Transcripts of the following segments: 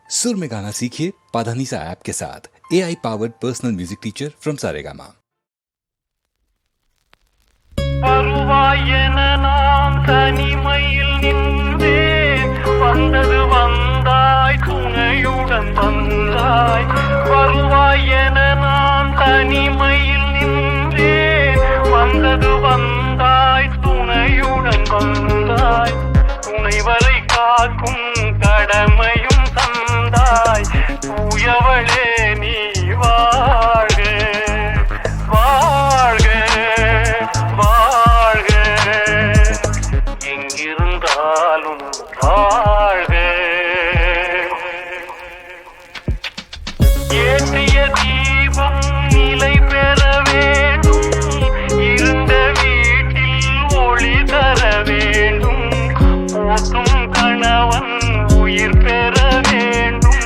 सुर में गाना सीखिए पाधानीसा ऐप के साथ। AI powered personal music teacher from Saregama. வருவாயென நாம் தனிமையில் நின்றேன், வந்தது வந்தாய் துணையுடன் வந்தாய். வருவாயென நாம் தனிமையில் நின்றேன், வந்தது வந்தாய் துணையுடன் வந்தாய். துணைவரை காக்கும் கடமையும் தந்தாய். தூயவளே நீ வாழ்க வாழ்க வாழ்க, எங்கிருந்தாலும் வாழ்க. ஏற்றிய தீபம் நிலை பெற வேண்டும், இருந்த வீட்டில் ஒளி தர வேண்டும். போற்றும் கணவன் உயிர் பெற வேண்டும்,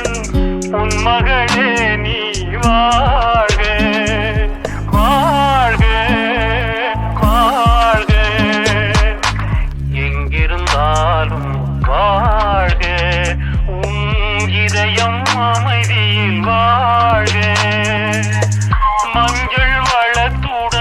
உன் மகளே நீ வாழ்க வாழ்க வாழ்க, எங்கிருந்தாலும் வாழ்க. உன் இதயம் அமைதியில் வாழ்க. மஞ்சள் வளத்துடன்